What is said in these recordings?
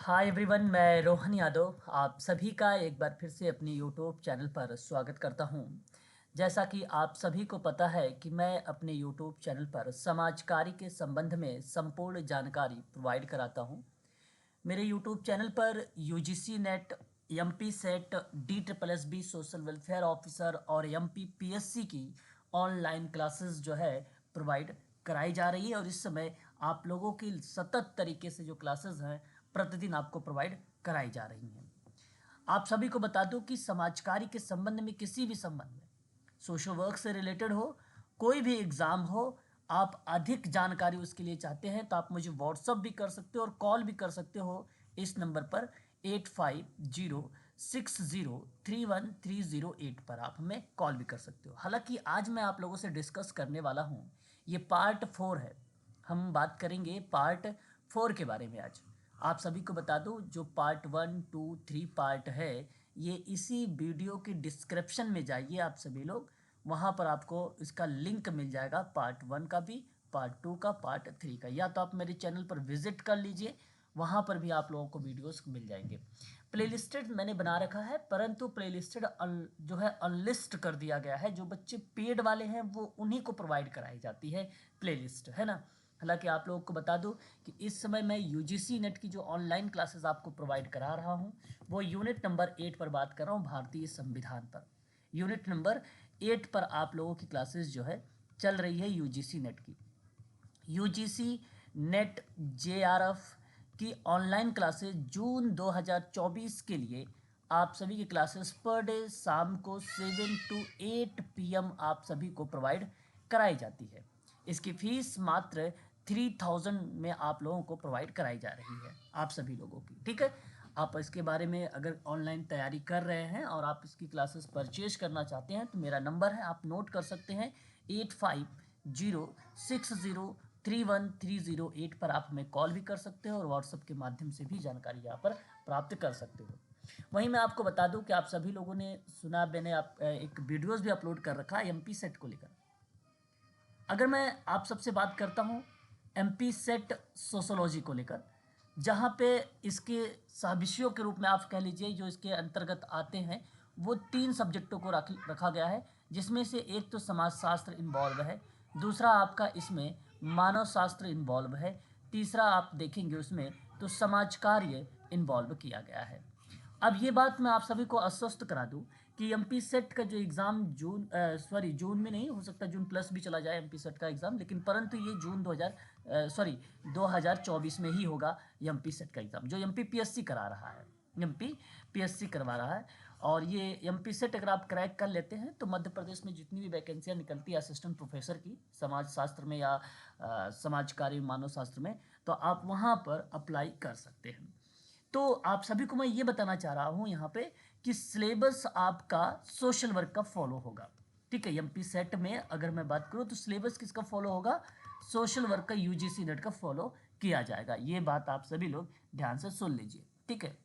Hi everyone, मैं रोहन यादव आप सभी का एक बार फिर से अपने यूट्यूब चैनल पर स्वागत करता हूं। जैसा कि आप सभी को पता है कि मैं अपने यूट्यूब चैनल पर समाज कार्य के संबंध में संपूर्ण जानकारी प्रोवाइड कराता हूं। मेरे यूट्यूब चैनल पर UGC net, MP set, DSSB social welfare officer और एमपी पीएससी की ऑनलाइन क्लासेस जो है प्रोवाइड कराई जा रही है और इस समय आप लोगों की सतत तरीके से जो क्लासेस हैं प्रतिदिन आपको प्रोवाइड कराई जा रही हैं। आप सभी को बता दूं कि समाज कार्य के संबंध में किसी भी संबंध में सोशल वर्क से रिलेटेड हो, कोई भी एग्ज़ाम हो, आप अधिक जानकारी उसके लिए चाहते हैं तो आप मुझे व्हाट्सअप भी कर सकते हो और कॉल भी कर सकते हो इस नंबर पर 8506031308 पर आप हमें कॉल भी कर सकते हो। हालांकि आज मैं आप लोगों से डिस्कस करने वाला हूँ, ये पार्ट 4 है। हम बात करेंगे पार्ट 4 के बारे में आज। आप सभी को बता दूं जो पार्ट 1, 2, 3 पार्ट है, ये इसी वीडियो के डिस्क्रिप्शन में जाइए आप सभी लोग, वहाँ पर आपको इसका लिंक मिल जाएगा पार्ट 1 का भी, पार्ट 2 का, पार्ट 3 का। या तो आप मेरे चैनल पर विजिट कर लीजिए, वहाँ पर भी आप लोगों को वीडियोस मिल जाएंगे। प्लेलिस्टेड मैंने बना रखा है, परंतु प्लेलिस्टेड जो है अनलिस्ट कर दिया गया है। जो बच्चे पेड वाले हैं वो उन्हीं को प्रोवाइड कराई जाती है प्लेलिस्ट, है ना। हालांकि आप लोगों को बता दूं कि इस समय मैं यूजीसी नेट की जो ऑनलाइन क्लासेस आपको प्रोवाइड करा रहा हूं वो यूनिट नंबर 8 पर बात कर रहा हूं, भारतीय संविधान पर। यूनिट नंबर 8 पर आप लोगों की क्लासेस जो है चल रही है यूजीसी नेट की। यूजीसी नेट जेआरएफ की ऑनलाइन क्लासेस जून 2024 के लिए आप सभी की क्लासेस पर डे शाम को 7 to 8 PM आप सभी को प्रोवाइड कराई जाती है। इसकी फीस मात्र 3000 में आप लोगों को प्रोवाइड कराई जा रही है, आप सभी लोगों की। ठीक है, आप इसके बारे में अगर ऑनलाइन तैयारी कर रहे हैं और आप इसकी क्लासेस परचेज करना चाहते हैं तो मेरा नंबर है, आप नोट कर सकते हैं, 8506031308 पर आप हमें कॉल भी कर सकते हो और व्हाट्सएप के माध्यम से भी जानकारी यहाँ पर प्राप्त कर सकते हो। वहीं मैं आपको बता दूं कि आप सभी लोगों ने सुना, मैंने एक वीडियोस भी अपलोड कर रखा है एमपी सेट को लेकर। अगर मैं आप सबसे बात करता हूं एमपी सेट सोशोलॉजी को लेकर, जहां पे इसके सहविषयों के रूप में आप कह लीजिए जो इसके अंतर्गत आते हैं वो 3 सब्जेक्टों को रखा गया है, जिसमें से एक तो समाजशास्त्र इन्वॉल्व है, दूसरा आपका इसमें मानव शास्त्र इन्वॉल्व है, तीसरा आप देखेंगे उसमें तो समाज कार्य इन्वॉल्व किया गया है। अब ये बात मैं आप सभी को आश्वस्त करा दूं कि एमपी सेट का जो एग्ज़ाम जून में नहीं हो सकता, जून प्लस भी चला जाए एमपी सेट का एग्ज़ाम, लेकिन परंतु ये जून 2024 में ही होगा एमपी सेट का एग्ज़ाम, जो एमपी पीएससी करा रहा है, एमपी पीएससी करवा रहा है। और ये एमपी सेट अगर आप क्रैक कर लेते हैं तो मध्य प्रदेश में जितनी भी वैकेंसियाँ निकलती है असिस्टेंट प्रोफेसर की समाज शास्त्र में या समाज कार्य मानव शास्त्र में, तो आप वहाँ पर अप्लाई कर सकते हैं। तो आप सभी को मैं ये बताना चाह रहा हूँ यहाँ पे कि सिलेबस आपका सोशल वर्क का फॉलो होगा। ठीक है, एमपी सेट में अगर मैं बात करूँ तो सिलेबस किसका फॉलो होगा, सोशल वर्क का, यूजीसी नेट का फॉलो किया जाएगा। ये बात आप सभी लोग ध्यान से सुन लीजिए। ठीक है,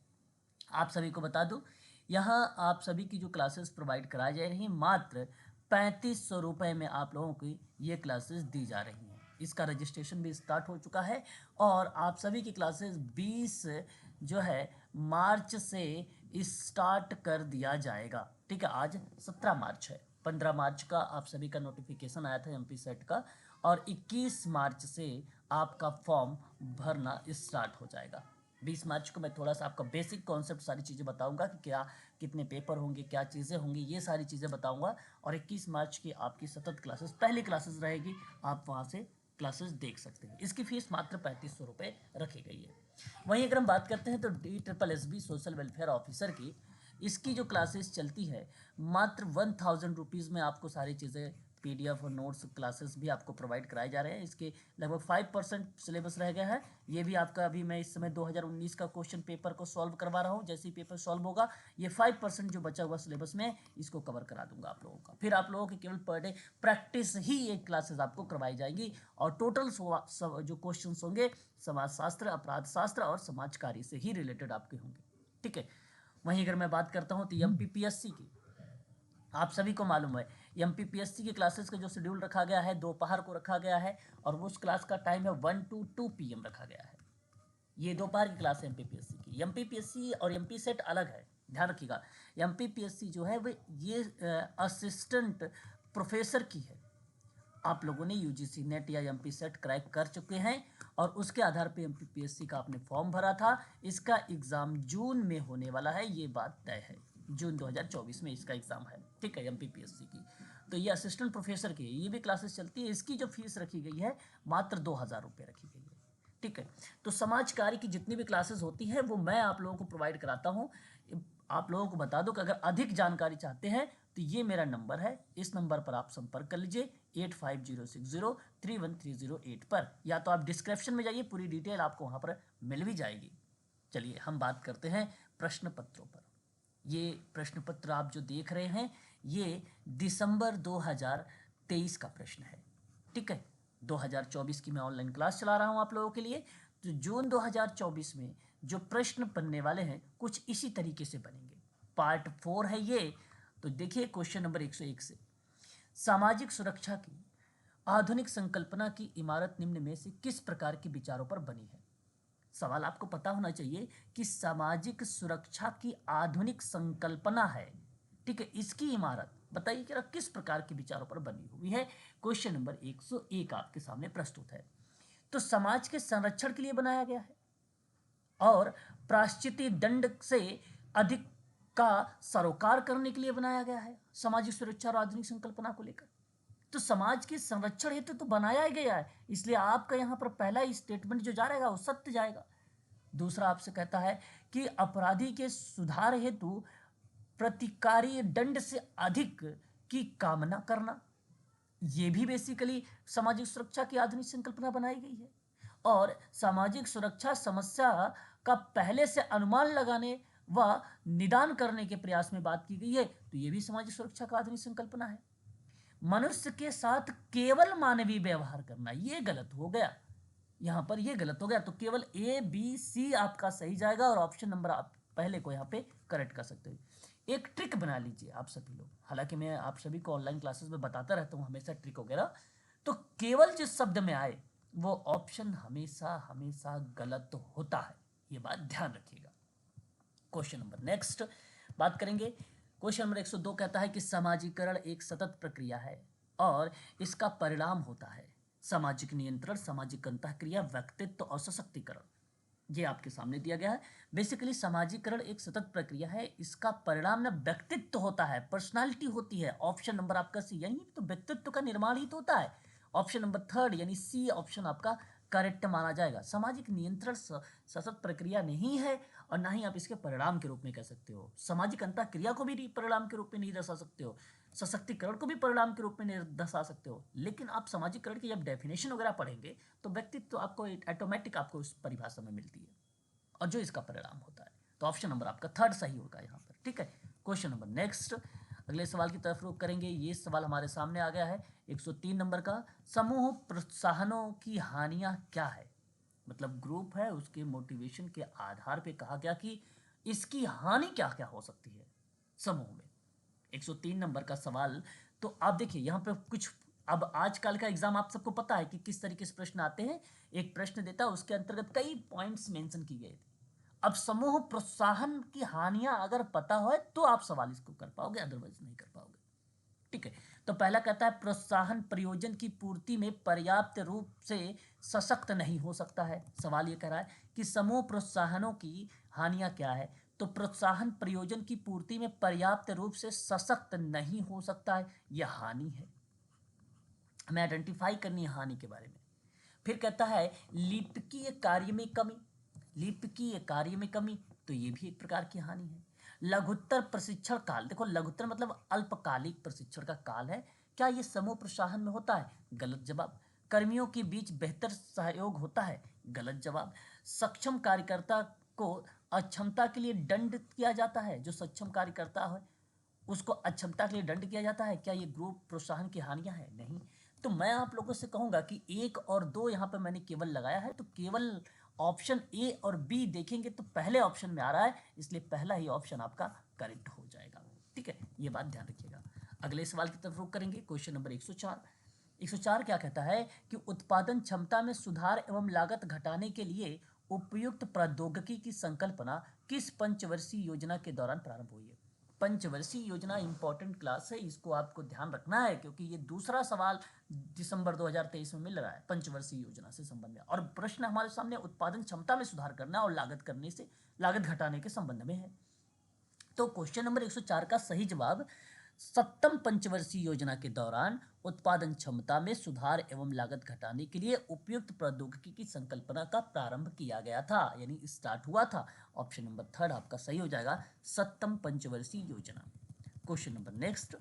आप सभी को बता दूं यहाँ आप सभी की जो क्लासेस प्रोवाइड कराई जा रही हैं मात्र 3500 रुपये में आप लोगों की ये क्लासेस दी जा रही हैं। इसका रजिस्ट्रेशन भी स्टार्ट हो चुका है और आप सभी की क्लासेस 20 जो है मार्च से स्टार्ट कर दिया जाएगा। ठीक है, आज 17 मार्च है, 15 मार्च का आप सभी का नोटिफिकेशन आया था एमपी सेट का और 21 मार्च से आपका फॉर्म भरना स्टार्ट हो जाएगा। 20 मार्च को मैं थोड़ा सा आपका बेसिक कॉन्सेप्ट सारी चीज़ें बताऊंगा कि क्या कितने पेपर होंगे, क्या चीज़ें होंगी, ये सारी चीज़ें बताऊंगा। और 21 मार्च की आपकी सतत क्लासेस, पहली क्लासेस रहेगी, आप वहाँ से क्लासेस देख सकते हैं। इसकी फीस मात्र 3500 रुपये रखी गई है। वहीं अगर हम बात करते हैं तो DSSB सोशल वेलफेयर ऑफिसर की, इसकी जो क्लासेस चलती है मात्र 1000 रुपीज़ में आपको सारी चीज़ें पीडीएफ और नोट्स क्लासेस भी आपको प्रोवाइड कराए जा रहे हैं। इसके लगभग 5% सिलेबस रह गया है। ये भी आपका, अभी मैं इस समय 2019 का क्वेश्चन पेपर को सॉल्व करवा रहा हूँ, जैसे ही पेपर सॉल्व होगा ये 5% जो बचा हुआ सिलेबस में इसको कवर करा दूंगा आप लोगों का। फिर आप लोगों की केवल पर डे प्रैक्टिस ही ये क्लासेस आपको करवाई जाएंगी और टोटल जो क्वेश्चन होंगे समाजशास्त्र, अपराध शास्त्र और समाज कार्य से ही रिलेटेड आपके होंगे। ठीक है, वहीं अगर मैं बात करता हूँ तो एमपीपीएससी की, आप सभी को मालूम है एमपीपीएससी की क्लासेस का जो शेड्यूल रखा गया है दोपहर को रखा गया है और उस क्लास का टाइम है 1 to 2 PM रखा गया है। ये दोपहर की क्लास है एमपीपीएससी की। एमपीपीएससी और एमपी सेट अलग है, ध्यान रखिएगा। एमपीपीएससी जो है वो ये असिस्टेंट प्रोफेसर की है। आप लोगों ने यूजीसी नेट या एमपी सेट क्रैक कर चुके हैं और उसके आधार पे एमपीपीएससी का आपने फॉर्म भरा था। इसका एग्ज़ाम जून में होने वाला है, ये बात तय है। जून 2024 में इसका एग्ज़ाम है, ठीक है, एमपीपीएससी की। तो ये असिस्टेंट प्रोफेसर की ये भी क्लासेस चलती है। इसकी जो फीस रखी गई है मात्र 2000 रुपये रखी गई है, ठीक है। तो समाज कार्य की जितनी भी क्लासेस होती हैं वो मैं आप लोगों को प्रोवाइड कराता हूँ। आप लोगों को बता दो कि अगर अधिक जानकारी चाहते हैं तो ये मेरा नंबर है, इस नंबर पर आप संपर्क कर लीजिए 8506031308 पर, या तो आप डिस्क्रिप्शन में जाइए, पूरी डिटेल आपको वहाँ पर मिल भी जाएगी। चलिए हम बात करते हैं प्रश्न पत्रों पर। ये प्रश्न पत्र आप जो देख रहे हैं ये दिसंबर 2023 का प्रश्न है, ठीक है। 2024 की मैं ऑनलाइन क्लास चला रहा हूँ आप लोगों के लिए। तो जून 2024 में जो प्रश्न बनने वाले हैं कुछ इसी तरीके से बनेंगे। पार्ट 4 है ये। तो देखिए क्वेश्चन नंबर 101 से, सामाजिक सुरक्षा की आधुनिक संकल्पना की इमारत निम्न में से किस प्रकार के विचारों पर बनी है। सवाल आपको पता होना चाहिए कि सामाजिक सुरक्षा की आधुनिक संकल्पना है, ठीक है, इसकी इमारत बताइए कि किस प्रकार के विचारों पर बनी हुई है। क्वेश्चन नंबर 101 आपके सामने प्रस्तुत है। तो समाज के संरक्षण के लिए बनाया गया है और प्रायश्चित दंड से अधिक का सरोकार करने के लिए बनाया गया है, सामाजिक सुरक्षा और आधुनिक संकल्पना को लेकर। तो समाज के संरक्षण हेतु तो बनाया ही गया है, इसलिए आपका यहाँ पर पहला ही स्टेटमेंट जो जा रहेगा वो सत्य जाएगा। दूसरा आपसे कहता है कि अपराधी के सुधार हेतु प्रतिकारी दंड से अधिक की कामना करना, ये भी बेसिकली सामाजिक सुरक्षा की आधुनिक संकल्पना बनाई गई है। और सामाजिक सुरक्षा समस्या का पहले से अनुमान लगाने व निदान करने के प्रयास में बात की गई है, तो ये भी सामाजिक सुरक्षा का आधुनिक संकल्पना है। मनुष्य के साथ केवल मानवीय व्यवहार करना, ये गलत हो गया, यहाँ पर ये गलत हो गया। तो केवल ए बी सी आपका सही जाएगा और ऑप्शन नंबर आप पहले को यहाँ पे करेक्ट कर सकते हो। एक ट्रिक बना लीजिए आप सभी लोग, हालांकि मैं आप सभी को ऑनलाइन क्लासेस में बताता रहता हूँ हमेशा ट्रिक वगैरह। तो केवल जिस शब्द में आए वो ऑप्शन हमेशा हमेशा गलत होता है, ये बात ध्यान रखिएगा। क्वेश्चन नंबर नेक्स्ट बात करेंगे। क्वेश्चन नंबर 102 कहता है कि समाजीकरण एक सतत प्रक्रिया है और इसका परिणाम होता है सामाजिक नियंत्रण, सामाजिक अंतःक्रिया, व्यक्तित्व और सशक्तिकरण। ये आपके सामने दिया गया है। बेसिकली समाजीकरण एक सतत प्रक्रिया है, इसका परिणाम ना व्यक्तित्व होता है, पर्सनालिटी होती है। ऑप्शन नंबर आपका सी, यानी तो व्यक्तित्व का निर्माण ही तो होता है। ऑप्शन नंबर थर्ड यानी सी ऑप्शन आपका करेक्ट माना जाएगा। सामाजिक नियंत्रण सतत प्रक्रिया नहीं है और ना ही आप इसके परिणाम के रूप में कह सकते हो। सामाजिक अंतःक्रिया को भी परिणाम के रूप में नहीं दर्शा सकते हो, सशक्तिकरण को भी परिणाम के रूप में नहीं दर्शा सकते हो। लेकिन आप समाजीकरण की जब डेफिनेशन वगैरह पढ़ेंगे तो व्यक्तित्व तो आपको ऑटोमेटिक आपको उस परिभाषा में मिलती है और जो इसका परिणाम होता है। तो ऑप्शन नंबर आपका थर्ड सही होगा यहाँ पर, ठीक है। क्वेश्चन नंबर नेक्स्ट, अगले सवाल की तरफ रुख करेंगे। ये सवाल हमारे सामने आ गया है 103 नंबर का। समूह प्रोत्साहनों की हानियां क्या है, मतलब ग्रुप है उसके मोटिवेशन के आधार पे कहा गया कि इसकी हानि क्या क्या हो सकती है समूह में। 103 नंबर का सवाल। तो आप देखिए यहाँ पे कुछ, अब आजकल का एग्जाम आप सबको पता है कि किस तरीके से प्रश्न आते हैं। एक प्रश्न देता है उसके अंतर्गत कई पॉइंट्स मेंशन की गए थे। अब समूह प्रोत्साहन की हानियां अगर पता हो तो आप सवाल इसको कर पाओगे, अदरवाइज नहीं कर पाओगे, ठीक है। तो पहला कहता है प्रोत्साहन प्रयोजन की पूर्ति में पर्याप्त रूप से सशक्त नहीं हो सकता है। सवाल ये कह रहा है कि समूह प्रोत्साहनों की हानियां क्या है। तो प्रोत्साहन प्रयोजन की पूर्ति में पर्याप्त रूप से सशक्त नहीं हो सकता है, यह हानि है। हमें आइडेंटिफाई करनी है हानि के बारे में। फिर कहता है लिपिकीय कार्य में कमी, लिपिकीय कार्य में कमी, तो ये भी एक प्रकार की हानि है। लघुत्तर प्रशिक्षण काल, देखो लघुत्तर मतलब अल्पकालिक प्रशिक्षण का काल है, क्या ये समूह प्रोत्साहन में होता है? गलत जवाब। कर्मियों के बीच बेहतर सहयोग होता है, गलत जवाब। सक्षम कार्यकर्ता को अक्षमता के लिए दंड किया जाता है, जो सक्षम कार्यकर्ता है उसको अक्षमता के लिए दंड किया जाता है, क्या ये ग्रुप प्रोत्साहन की हानियां हैं? नहीं। तो मैं आप लोगों से कहूंगा कि 1 और 2 यहाँ पर मैंने केवल लगाया है, तो केवल ऑप्शन ए और बी देखेंगे तो पहले ऑप्शन में आ रहा है, इसलिए पहला ही ऑप्शन आपका करेक्ट हो जाएगा, ठीक है, ये बात ध्यान रखिएगा। अगले सवाल की तरफ रुख करेंगे। Question number 104। 104 क्या कहता है कि उत्पादन क्षमता में सुधार एवं लागत घटाने के लिए उपयुक्त प्रौद्योगिकी की संकल्पना किस पंचवर्षीय योजना के दौरान प्रारंभ हुई है? पंचवर्षीय योजना इंपॉर्टेंट क्लास है, इसको आपको ध्यान रखना है क्योंकि ये दूसरा सवाल दिसंबर 2023 में मिल रहा है पंचवर्षीय योजना से संबंध में। और प्रश्न हमारे सामने उत्पादन क्षमता में सुधार करना और लागत घटाने के संबंध में है। तो क्वेश्चन नंबर 104 का सही जवाब सप्तम पंचवर्षीय योजना के दौरान उत्पादन क्षमता में सुधार एवं लागत घटाने के लिए उपयुक्त प्रौद्योगिकी की संकल्पना का प्रारंभ किया गया था, यानी स्टार्ट हुआ था। ऑप्शन नंबर थर्ड आपका सही हो जाएगा, सप्तम पंचवर्षीय योजना। क्वेश्चन नंबर नेक्स्ट,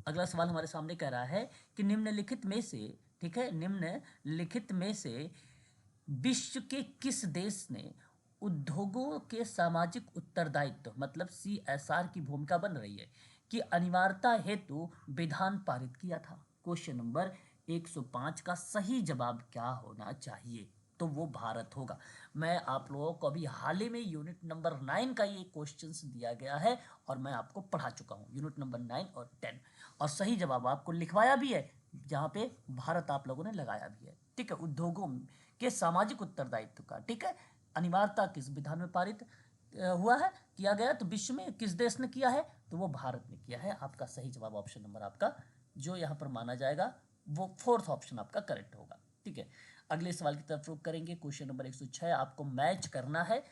अगला सवाल हमारे सामने कह रहा है कि निम्नलिखित में से, ठीक है, निम्नलिखित में से विश्व के किस देश ने उद्योगों के सामाजिक उत्तरदायित्व मतलब CSR की भूमिका बन रही है कि अनिवार्यता हेतु विधान पारित किया था? क्वेश्चन नंबर 105 का सही जवाब क्या होना चाहिए? तो वो भारत होगा। मैं आप लोगों को अभी हाल ही में यूनिट नंबर 9 का ये क्वेश्चंस दिया गया है और मैं आपको पढ़ा चुका हूँ यूनिट नंबर 9 और 10, और सही जवाब आपको लिखवाया भी है जहाँ पे भारत आप लोगों ने लगाया भी है। ठीक है, उद्योगों के सामाजिक उत्तरदायित्व का, ठीक है, अनिवार्यता किस विधान में पारित हुआ है, किया गया, तो विश्व में किस देश ने किया है? तो वो भारत ने किया है। आपका सही जवाब ऑप्शन नंबर आपका जो यहाँ पर माना जाएगा वो फोर्थ ऑप्शन आपका करेक्ट होगा। ठीक है, अगले सवाल की तरफ रुख करेंगे। क्वेश्चन नंबर 106 आपको मैच करना है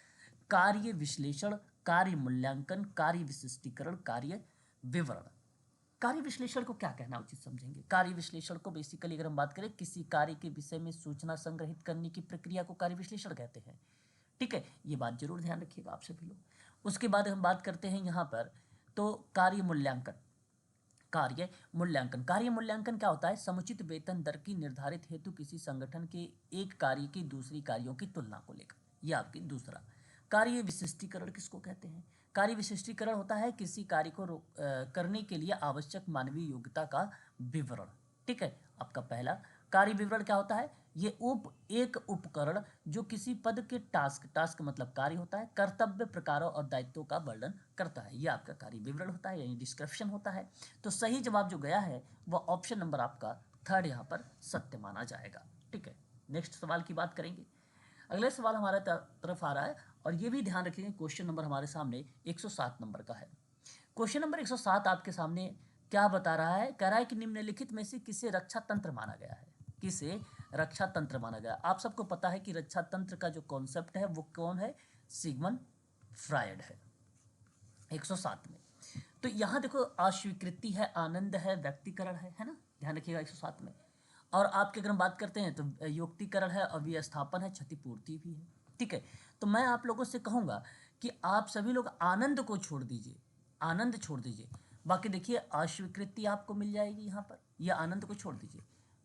कार्य विश्लेषण, कार्य मूल्यांकन, कार्य विशिष्टीकरण, कार्य विवरण। कार्य विश्लेषण को क्या कहना उचित समझेंगे? कार्य विश्लेषण को बेसिकली अगर हम बात करें किसी कार्य के विषय में सूचना संग्रहित करने की प्रक्रिया को कार्य विश्लेषण कहते हैं। ठीक है, ये बात जरूर ध्यान रखिएगा आप सभी लोग। उसके बाद हम बात करते हैं यहाँ पर तो कार्य मूल्यांकन। कार्य मूल्यांकन क्या होता है? समुचित वेतन दर की निर्धारित हेतु किसी संगठन के एक कार्य की दूसरी कार्यों की तुलना को लेकर। यह आपकी दूसरा। कार्य विशिष्टीकरण किसको कहते हैं? कार्य विशिष्टीकरण होता है किसी कार्य को करने के लिए आवश्यक मानवीय योग्यता का विवरण। ठीक है, आपका पहला। कार्य विवरण क्या होता है? ये एक उपकरण जो किसी पद के टास्क मतलब कार्य होता है, कर्तव्य प्रकारों और दायित्वों का वर्णन करता है। ये आपका कार्य विवरण होता है, यानी डिस्क्रिप्शन होता है। तो सही जवाब जो गया है वह ऑप्शन नंबर आपका थर्ड यहाँ पर सत्य माना जाएगा। ठीक है, नेक्स्ट सवाल की बात करेंगे। अगले सवाल हमारे तरफ आ रहा है और ये भी ध्यान रखेंगे क्वेश्चन नंबर हमारे सामने 107 नंबर का है। क्वेश्चन नंबर 107 आपके सामने क्या बता रहा है? कह रहा है कि निम्नलिखित में से किसे रक्षा तंत्र माना गया है? किसे रक्षा तंत्र माना गया? आप सबको पता है कि रक्षा तंत्र का जो कॉन्सेप्ट है वो कौन है? सिगमंड फ्रायड है 107 में। तो यहाँ देखो अस्वीकृति है, आनंद है, व्यक्तिकरण है ना, ध्यान रखिएगा 107 में। और आपके अगर हम बात करते हैं तो युक्तिकरण है और विस्थापन है, क्षतिपूर्ति भी है। ठीक है, तो मैं आप लोगों से कहूँगा कि आप सभी लोग आनंद को छोड़ दीजिए, आनंद छोड़ दीजिए। बाकी देखिए अस्वीकृति आपको मिल जाएगी यहाँ पर, यह आनंद को छोड़ दीजिए,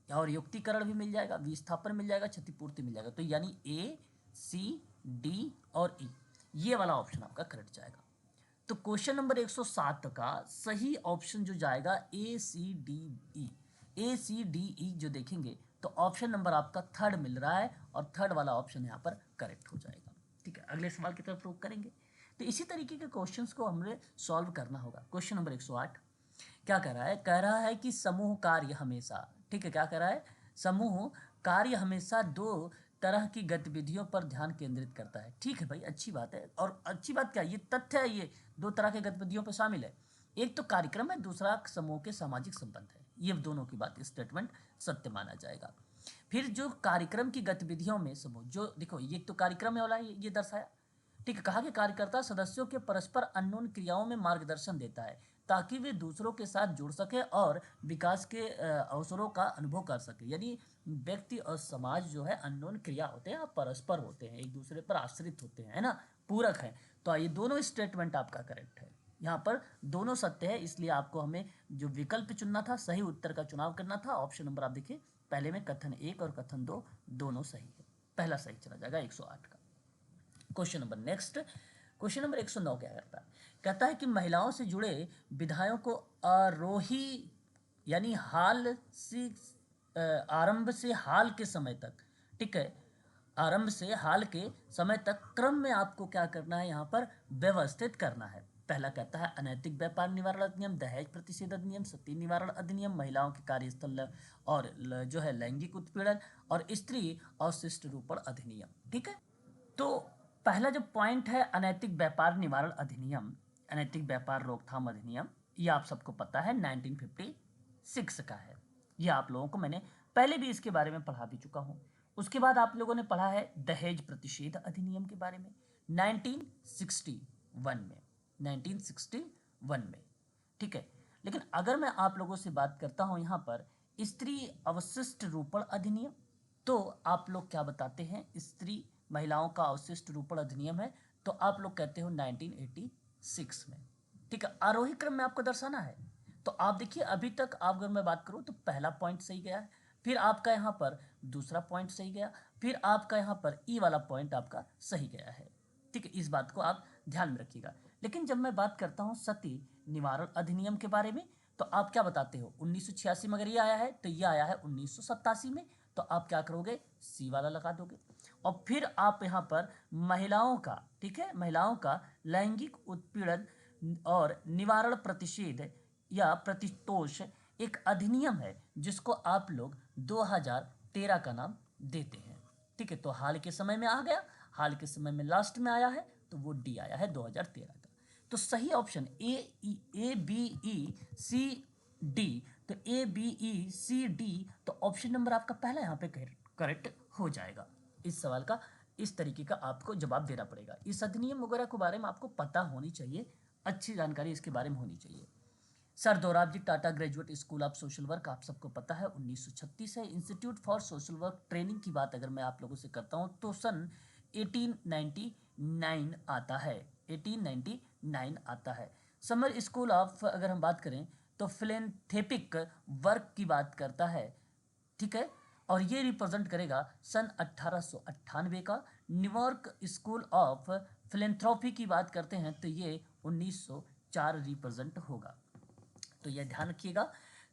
और युक्तिकरण भी मिल जाएगा, विस्थापन मिल जाएगा, क्षतिपूर्ति मिल जाएगा। तो यानी ए, सी, डी और ई, ये वाला ऑप्शन आपका करेक्ट जाएगा। तो क्वेश्चन नंबर 107 का सही ऑप्शन जो जाएगा ए सी डी ई। ए सी डी ई जो देखेंगे तो ऑप्शन नंबर आपका थर्ड मिल रहा है और थर्ड वाला ऑप्शन यहाँ पर करेक्ट हो जाएगा। ठीक है, अगले सवाल की तरफ रुख करेंगे। तो इसी तरीके के क्वेश्चंस को हमें सॉल्व करना होगा। क्वेश्चन नंबर 108 क्या कह रहा है? कह रहा है कि समूह कार्य हमेशा, ठीक है, क्या कह रहा है? समूह कार्य हमेशा दो तरह की गतिविधियों पर ध्यान केंद्रित करता है। ठीक है भाई, अच्छी बात है। और अच्छी बात क्या, ये तथ्य है, ये दो तरह के गतिविधियों पर शामिल है। एक तो कार्यक्रम है, दूसरा समूह के सामाजिक संबंध है। ये दोनों की बात स्टेटमेंट सत्य माना जाएगा। फिर जो कार्यक्रम की गतिविधियों में समूह, जो देखो ये तो कार्यक्रम है वाला ये दर्शाया। ठीक है, कहा कि कार्यकर्ता सदस्यों के परस्पर अन्योन्य क्रियाओं में मार्गदर्शन देता है ताकि वे दूसरों के साथ जुड़ सके और विकास के अवसरों का अनुभव कर सके। यानी व्यक्ति और समाज जो है अन्योन्य क्रिया होते हैं, परस्पर होते हैं, एक दूसरे पर आश्रित होते हैं, है ना, पूरक है। तो ये दोनों स्टेटमेंट आपका करेक्ट है, यहाँ पर दोनों सत्य है। इसलिए आपको हमें जो विकल्प चुनना था, सही उत्तर का चुनाव करना था। ऑप्शन नंबर आप देखिए पहले में कथन 1 और कथन 2 दोनों सही है, पहला सही चला जाएगा 108 का। Question number next, question number 109 क्या करता है? कहता है कि महिलाओं से जुड़े विधायों को आरोही यानी हाल से आरंभ से हाल के समय तक, ठीक है, आरंभ से हाल के समय तक क्रम में आपको क्या करना है? यहाँ पर व्यवस्थित करना है। पहला कहता है अनैतिक व्यापार निवारण अधिनियम, दहेज प्रतिषेध अधिनियम, सती निवारण अधिनियम, महिलाओं के कार्यस्थल और जो है लैंगिक उत्पीड़न, और स्त्री अवशिष्ट रूपण अधिनियम। ठीक है, तो पहला जो पॉइंट है अनैतिक व्यापार निवारण अधिनियम, अनैतिक व्यापार रोकथाम अधिनियम, ये आप सबको पता है 1956 का है। ये आप लोगों को मैंने पहले भी इसके बारे में पढ़ा भी चुका हूँ। उसके बाद आप लोगों ने पढ़ा है दहेज प्रतिषेध अधिनियम के बारे में 1961 में, 1961 में, ठीक है। लेकिन अगर मैं आप लोगों से बात करता हूँ यहाँ पर स्त्री अवशिष्ट रूपण अधिनियम, तो आप लोग क्या बताते हैं? स्त्री महिलाओं का अवशिष्ट रूपण अधिनियम है, तो आप लोग कहते हो 1986 में, ठीक है। आरोही क्रम में आपको दर्शाना है। तो आप देखिए अभी तक आप अगर मैं बात करूँ तो पहला पॉइंट सही गया है, फिर आपका यहाँ पर दूसरा पॉइंट सही गया, फिर आपका यहाँ पर ई वाला पॉइंट आपका सही गया है, ठीक है। इस बात को आप ध्यान में रखिएगा। लेकिन जब मैं बात करता हूँ सती निवारण अधिनियम के बारे में, तो आप क्या बताते हो? 1986 में अगर ये आया है तो ये आया है 1987 में, तो आप क्या करोगे? सी वाला लगा दोगे। और फिर आप यहाँ पर महिलाओं का, ठीक है, महिलाओं का लैंगिक उत्पीड़न और निवारण प्रतिषेध या प्रतितोष एक अधिनियम है जिसको आप लोग 2013 का नाम देते हैं, ठीक है। तो हाल के समय में आ गया, हाल के समय में लास्ट में आया है, तो वो डी आया है 2013 का। तो सही option A B E C D, तो A B E C D, तो ऑप्शन नंबर आपका पहला यहाँ पे करेक्ट हो जाएगा। इस सवाल का इस तरीके का आपको जवाब देना पड़ेगा। इस अधिनियम वगैरह के बारे में आपको पता होनी चाहिए, अच्छी जानकारी इसके बारे में होनी चाहिए। Sir Dorabji Tata graduate school of social work आप सबको पता है 1936 है। Institute for social work training की बात अगर मैं आप लोगों से करता हूँ तो सन 1899 आता है, 1899 आता है। समर स्कूल ऑफ अगर हम बात करें तो फिलेंथेपिक वर्क की बात करता है, ठीक है, और ये रिप्रेजेंट करेगा सन 1898 का। न्यूयॉर्क स्कूल ऑफ फिलेंथ्रोपी की बात करते हैं तो ये 1904 रिप्रेजेंट होगा। तो यह ध्यान रखिएगा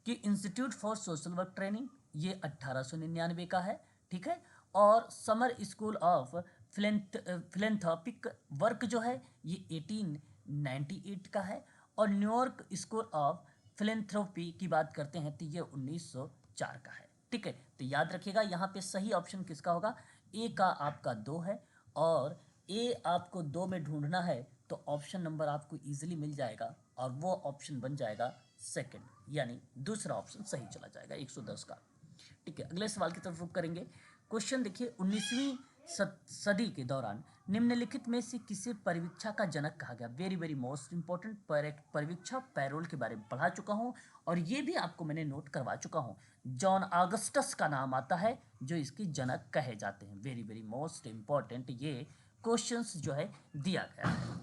कि institute for social work training ये 1899 का है, ठीक है। और summer school of philanthropic work जो है ये 1898 का है। और न्यूयॉर्क स्कूल ऑफ फिलेंथ्रोपी की बात करते हैं तो ये 1904 का है, ठीक है। तो याद रखिएगा यहाँ पे सही ऑप्शन किसका होगा? ए का आपका 2 है, और ए आपको 2 में ढूंढना है तो ऑप्शन नंबर आपको इजीली मिल जाएगा, और वो ऑप्शन बन जाएगा सेकंड, यानी दूसरा ऑप्शन सही चला जाएगा 110 का, ठीक है। अगले सवाल की तरफ रुख करेंगे। क्वेश्चन देखिए, 19वीं सदी के दौरान निम्नलिखित में से किसे परिवीक्षा का जनक कहा गया? वेरी वेरी मोस्ट इंपॉर्टेंट, परिवीक्षा पैरोल के बारे में पढ़ा चुका हूँ, और ये भी आपको मैंने नोट करवा चुका हूँ। जॉन ऑगस्टस का नाम आता है जो इसके जनक कहे जाते हैं। वेरी वेरी मोस्ट इंपॉर्टेंट ये क्वेश्चंस जो है दिया गया है,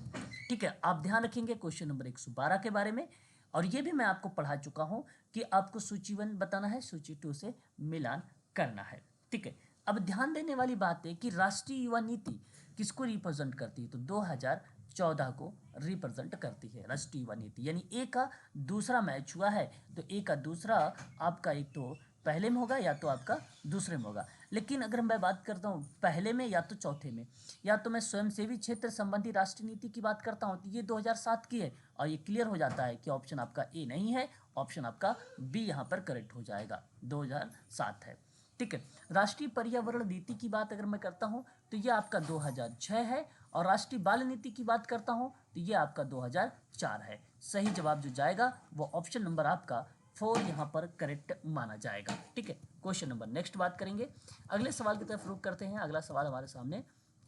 ठीक है। आप ध्यान रखेंगे क्वेश्चन नंबर 112 के बारे में, और ये भी मैं आपको पढ़ा चुका हूँ कि आपको सूची 1 बताना है, सूची 2 से मिलान करना है, ठीक है। अब ध्यान देने वाली बात है कि राष्ट्रीय युवा नीति किसको रिप्रेजेंट करती है? तो 2014 को रिप्रेजेंट करती है राष्ट्रीय युवा नीति। यानी ए का दूसरा मैच हुआ है, तो ए का दूसरा आपका एक तो पहले में होगा या तो आपका दूसरे में होगा। लेकिन अगर मैं बात करता हूँ पहले में या तो चौथे में, या तो मैं स्वयंसेवी क्षेत्र संबंधी राष्ट्रीय नीति की बात करता हूँ तो ये 2007 की है, और ये क्लियर हो जाता है कि ऑप्शन आपका ए नहीं है, ऑप्शन आपका बी यहाँ पर करेक्ट हो जाएगा, 2007 है, ठीक है। राष्ट्रीय पर्यावरण नीति की बात अगर मैं करता हूँ तो ये आपका 2006 है, और राष्ट्रीय बाल नीति की बात करता हूँ तो ये आपका 2004 है। सही जवाब जो जाएगा वो ऑप्शन नंबर आपका 4 यहाँ पर करेक्ट माना जाएगा, ठीक है। क्वेश्चन नंबर नेक्स्ट बात करेंगे, अगले सवाल की तरफ रुख करते हैं। अगला सवाल हमारे सामने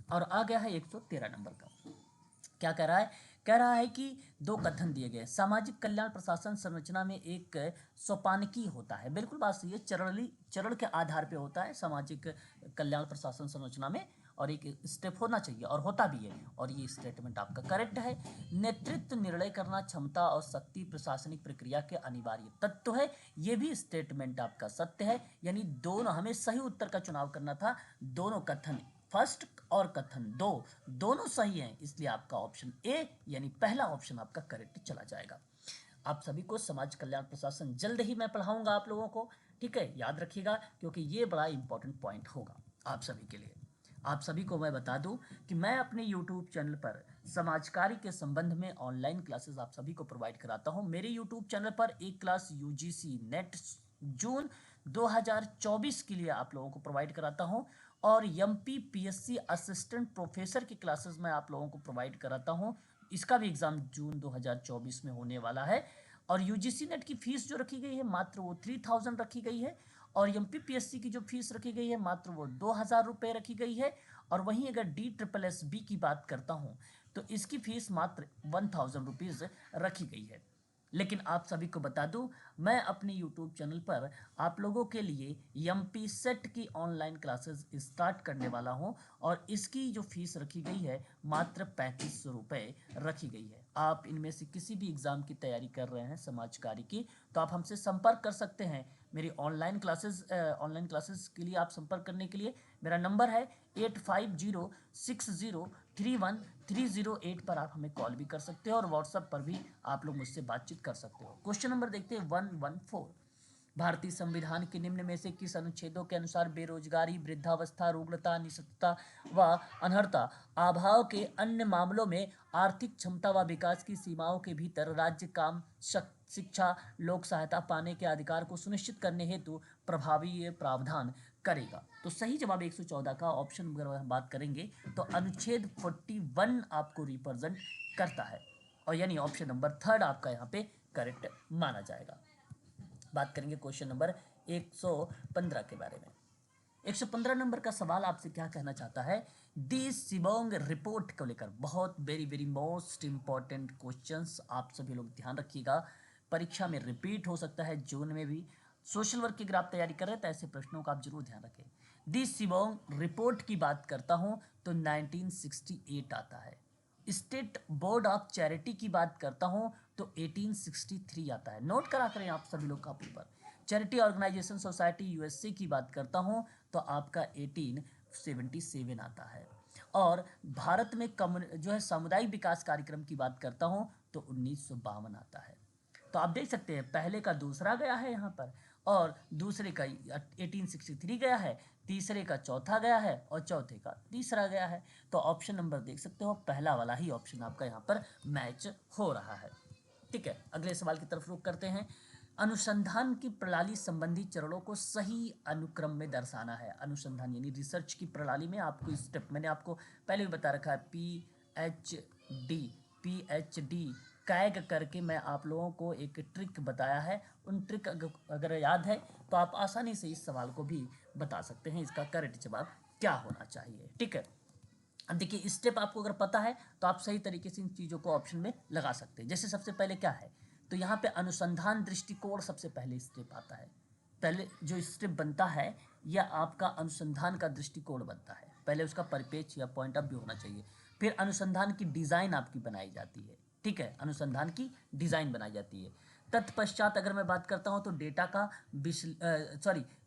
और आ गया है 113 नंबर का। क्या कह रहा है? कह रहा है कि 2 कथन दिए गए, सामाजिक कल्याण प्रशासन संरचना में एक सोपानकी होता है। बिल्कुल बात सही है, चरण के आधार पे होता है सामाजिक कल्याण प्रशासन संरचना में, और एक स्टेप होना चाहिए और होता भी है, और ये स्टेटमेंट आपका करेक्ट है। नेतृत्व, निर्णय करना क्षमता और शक्ति प्रशासनिक प्रक्रिया के अनिवार्य तत्व है, ये भी स्टेटमेंट आपका सत्य है। यानी दोनों, हमें सही उत्तर का चुनाव करना था, दोनों कथन फर्स्ट और कथन 2 दोनों सही हैं, इसलिए आपका ऑप्शन ए यानी पहला ऑप्शन आपका करेक्ट चला जाएगा। आप सभी को समाज कल्याण प्रशासन जल्द ही मैं पढ़ाऊंगा आप लोगों को, ठीक है, याद रखिएगा, क्योंकि ये बड़ा इंपॉर्टेंट पॉइंट होगा आप सभी के लिए। आप सभी को मैं बता दूं कि मैं अपने YouTube चैनल पर समाज कार्य के संबंध में ऑनलाइन क्लासेस आप सभी को प्रोवाइड कराता हूं। मेरे YouTube चैनल पर एक क्लास UGC नेट जून 2024 के लिए आप लोगों को प्रोवाइड कराता हूं, और MPPSC असिस्टेंट प्रोफेसर की क्लासेस मैं आप लोगों को प्रोवाइड कराता हूँ। इसका भी एग्ज़ाम जून 2024 में होने वाला है। और UGC नेट की फ़ीस जो रखी गई है मात्र वो 3000 रखी गई है, और MPPSC की जो फीस रखी गई है मात्र वो 2000 रुपये रखी गई है। और वहीं अगर DSSB की बात करता हूँ तो इसकी फ़ीस मात्र 1000 रुपीज़ रखी गई है। लेकिन आप सभी को बता दूं, मैं अपने YouTube चैनल पर आप लोगों के लिए MPSET की ऑनलाइन क्लासेस स्टार्ट करने वाला हूं, और इसकी जो फीस रखी गई है मात्र 3500 रुपये रखी गई है। आप इनमें से किसी भी एग्ज़ाम की तैयारी कर रहे हैं समाज कार्य की, तो आप हमसे संपर्क कर सकते हैं। मेरी ऑनलाइन क्लासेस के लिए आप संपर्क करने के लिए मेरा नंबर है 8506031308 पर आप हमें कॉल भी कर सकते हो, और व्हाट्सएप पर भी आप लोग मुझसे बातचीत कर सकते हो। क्वेश्चन नंबर देखते हैं 114। भारतीय संविधान के निम्न में से किस अनुच्छेदों के अनुसार बेरोजगारी, वृद्धावस्था, रुग्णता, निःशक्तता व अनर्हता अभाव के अन्य मामलों में आर्थिक क्षमता व विकास की सीमाओं के भीतर राज्य काम, शिक्षा, लोक सहायता पाने के अधिकार को सुनिश्चित करने हेतु प्रभावी प्रावधान करेगा? तो सही जवाब 114 का ऑप्शन अगर हम बात करेंगे तो अनुच्छेद 41 आपको रिप्रेजेंट करता है, और यानी ऑप्शन नंबर 3 आपका यहाँ पे करेक्ट माना जाएगा। बात करेंगे क्वेश्चन नंबर 115 के बारे में। 115 नंबर का सवाल आपसे क्या कहना चाहता है, दी शिबोंग रिपोर्ट को लेकर। बहुत वेरी मोस्ट इंपॉर्टेंट क्वेश्चंस, आप सभी लोग ध्यान रखिएगा, परीक्षा में रिपीट हो सकता है, जून में भी। सोशल वर्क की अगर आप तैयारी कर रहे हैं तो ऐसे प्रश्नों का आप जरूर ध्यान रखें। दी शिबोंग रिपोर्ट की बात करता हूं तो 1968 आता है। स्टेट बोर्ड ऑफ चैरिटी की बात करता हूं तो 1863 आता है। नोट करा करें आप सभी लोग कापी पर। चैरिटी ऑर्गेनाइजेशन सोसाइटी USA की बात करता हूं तो आपका 1877 आता है। और भारत में जो है सामुदायिक विकास कार्यक्रम की बात करता हूं तो 1952 आता है। तो आप देख सकते हैं पहले का दूसरा गया है यहाँ पर, और दूसरे का 1863 गया है, तीसरे का चौथा गया है, और चौथे का तीसरा गया है। तो ऑप्शन नंबर देख सकते हो पहला वाला ही ऑप्शन आपका यहाँ पर मैच हो रहा है। ठीक है, अगले सवाल की तरफ रुख करते हैं। अनुसंधान की प्रणाली संबंधी चरणों को सही अनुक्रम में दर्शाना है। अनुसंधान यानी रिसर्च की प्रणाली में आपको स्टेप मैंने आपको पहले भी बता रखा है, PhD कैग करके मैं आप लोगों को एक ट्रिक बताया है। उन ट्रिक अगर याद है तो आप आसानी से इस सवाल को भी बता सकते हैं, इसका करेक्ट जवाब क्या होना चाहिए। ठीक है, अब देखिए स्टेप आपको अगर पता है तो आप सही तरीके से इन चीज़ों को ऑप्शन में लगा सकते हैं। जैसे सबसे पहले क्या है, तो यहाँ पे अनुसंधान दृष्टिकोण सबसे पहले स्टेप आता है। पहले जो स्टेप बनता है यह आपका अनुसंधान का दृष्टिकोण बनता है। पहले उसका परिप्रेक्ष्य या पॉइंट ऑफ व्यू होना चाहिए। फिर अनुसंधान की डिज़ाइन आपकी बनाई जाती है। ठीक है, अनुसंधान की डिज़ाइन बनाई जाती है। तत्पश्चात अगर मैं बात करता हूँ तो डेटा का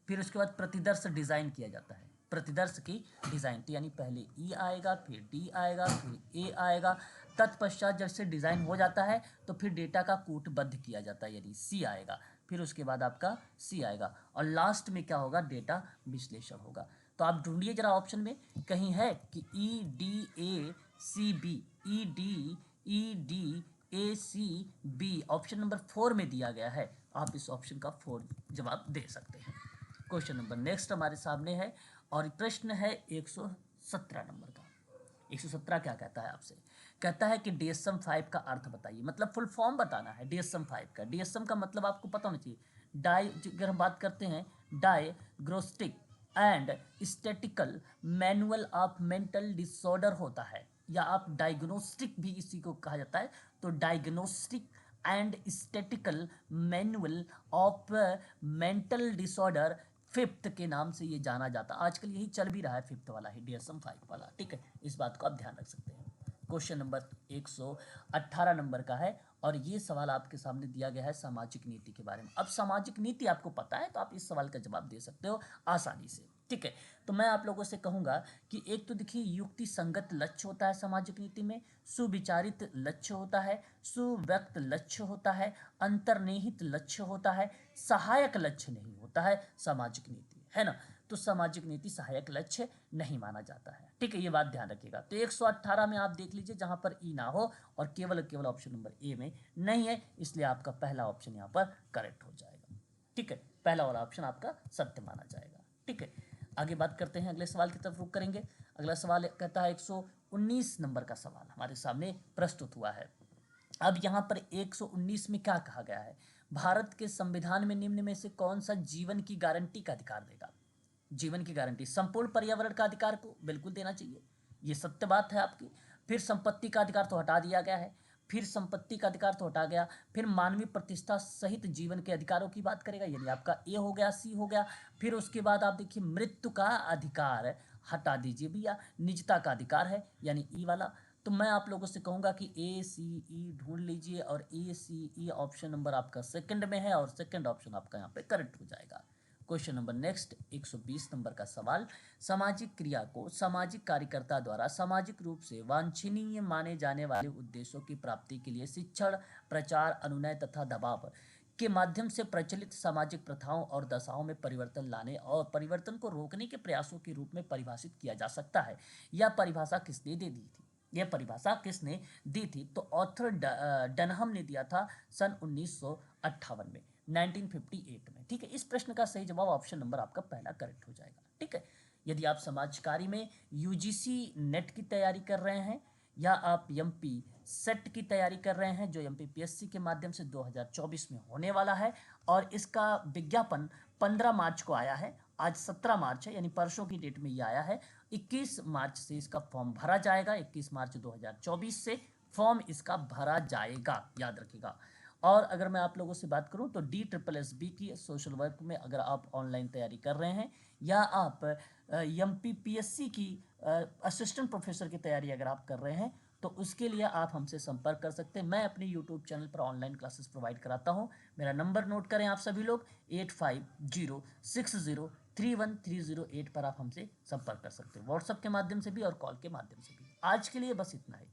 फिर उसके बाद प्रतिदर्श डिज़ाइन किया जाता है। प्रतिदर्श की डिज़ाइन, तो यानी पहले E आएगा, फिर D आएगा, फिर A आएगा। तत्पश्चात जब से डिज़ाइन हो जाता है तो फिर डेटा का कूटबद्ध किया जाता है, यानी C आएगा। फिर उसके बाद आपका C आएगा, और लास्ट में क्या होगा, डेटा विश्लेषण होगा। तो आप ढूंढिए जरा ऑप्शन में कहीं है कि EDACB ऑप्शन नंबर 4 में दिया गया है। आप इस ऑप्शन का 4 जवाब दे सकते हैं। क्वेश्चन नंबर नेक्स्ट हमारे सामने है, और प्रश्न है 117 नंबर का। 117 क्या कहता है आपसे, कहता है कि DSM-5 का अर्थ बताइए, मतलब फुल फॉर्म बताना है DSM-5 का। DSM का मतलब आपको पता होना चाहिए। अगर हम बात करते हैं diagnostic and statistical manual of mental disorder होता है, या आप डायग्नोस्टिक भी इसी को कहा जाता है। तो diagnostic and statistical manual of mental disorder 5th के नाम से ये जाना जाता है। आजकल यही चल भी रहा है 5th वाला ही, DSM-5 वाला। ठीक है, इस बात को आप ध्यान रख सकते हैं। क्वेश्चन नंबर 118 नंबर का है, और ये सवाल आपके सामने दिया गया है सामाजिक नीति के बारे में। अब सामाजिक नीति आपको पता है तो आप इस सवाल का जवाब दे सकते हो आसानी से। ठीक है, तो मैं आप लोगों से कहूँगा कि एक तो देखिए युक्ति संगत लक्ष्य होता है सामाजिक नीति में, सुविचारित लक्ष्य होता है, सुव्यक्त लक्ष्य होता है, अंतर्निहित लक्ष्य होता है, सहायक लक्ष्य नहीं होता है सामाजिक नीति, है ना। तो सामाजिक नीति सहायक लक्ष्य नहीं माना जाता है। ठीक है, ये बात ध्यान रखिएगा। तो 118 में आप देख लीजिए जहां पर ई ना हो, और केवल ऑप्शन नंबर ए में नहीं है, इसलिए आपका पहला ऑप्शन यहाँ पर करेक्ट हो जाएगा। ठीक है, पहला वाला ऑप्शन आपका सत्य माना जाएगा। ठीक है, आगे बात करते हैं, अगले सवाल की तरफ रुख करेंगे। अगला सवाल कहता है 119 नंबर का सवाल हमारे सामने प्रस्तुत हुआ है। अब यहाँ पर 119 में क्या कहा गया है, भारत के संविधान में निम्न में से कौन सा जीवन की गारंटी का अधिकार देगा। जीवन की गारंटी, संपूर्ण पर्यावरण का अधिकार को बिल्कुल देना चाहिए, ये सत्य बात है आपकी। फिर संपत्ति का अधिकार तो हटा दिया गया है, फिर संपत्ति का अधिकार तो हटा गया, फिर मानवीय प्रतिष्ठा सहित जीवन के अधिकारों की बात करेगा, यानी आपका ए हो गया, सी हो गया। फिर उसके बाद आप देखिए मृत्यु का अधिकार हटा दीजिए भैया, निजता का अधिकार है यानी ई वाला। तो मैं आप लोगों से कहूंगा कि ए सी ई ढूंढ लीजिए, और ए सी ई ऑप्शन नंबर आपका सेकंड में है, और सेकंड ऑप्शन आपका यहाँ पे करेक्ट हो जाएगा। क्वेश्चन नंबर नेक्स्ट 120 नंबर का सवाल, सामाजिक क्रिया को सामाजिक कार्यकर्ता द्वारा सामाजिक रूप से वांछनीय माने जाने वाले उद्देश्यों की प्राप्ति के लिए शिक्षण, प्रचार, अनुनय तथा दबाव के माध्यम से प्रचलित सामाजिक प्रथाओं और दशाओं में परिवर्तन लाने और परिवर्तन को रोकने के प्रयासों के रूप में परिभाषित किया जा सकता है। यह परिभाषा किसने दे दी थी, यह परिभाषा किसने दी थी, तो ऑथर डनहम ने दिया था सन 1958 में, 1958 में। ठीक है, इस प्रश्न का सही जवाब ऑप्शन नंबर आपका पहला करेक्ट हो जाएगा। ठीक है, यदि आप समाजकारी में यूजीसी नेट की तैयारी कर रहे हैं, या आप एमपी सेट की तैयारी कर रहे हैं जो एमपीपीएससी के माध्यम से 2024 में होने वाला है, और इसका विज्ञापन 15 मार्च को आया है, आज 17 मार्च है यानी परसों की डेट में ये आया है। 21 मार्च से इसका फॉर्म भरा जाएगा, 21 मार्च 2024 से फॉर्म इसका भरा जाएगा, याद रखिएगा। और अगर मैं आप लोगों से बात करूं तो DSSB की सोशल वर्क में अगर आप ऑनलाइन तैयारी कर रहे हैं, या आप एमपीपीएससी की असिस्टेंट प्रोफेसर की तैयारी अगर आप कर रहे हैं, तो उसके लिए आप हमसे संपर्क कर सकते हैं। मैं अपने यूट्यूब चैनल पर ऑनलाइन क्लासेस प्रोवाइड कराता हूं। मेरा नंबर नोट करें आप सभी लोग, 8506031308 पर आप हमसे संपर्क कर सकते हैं, व्हाट्सएप के माध्यम से भी और कॉल के माध्यम से भी। आज के लिए बस इतना ही।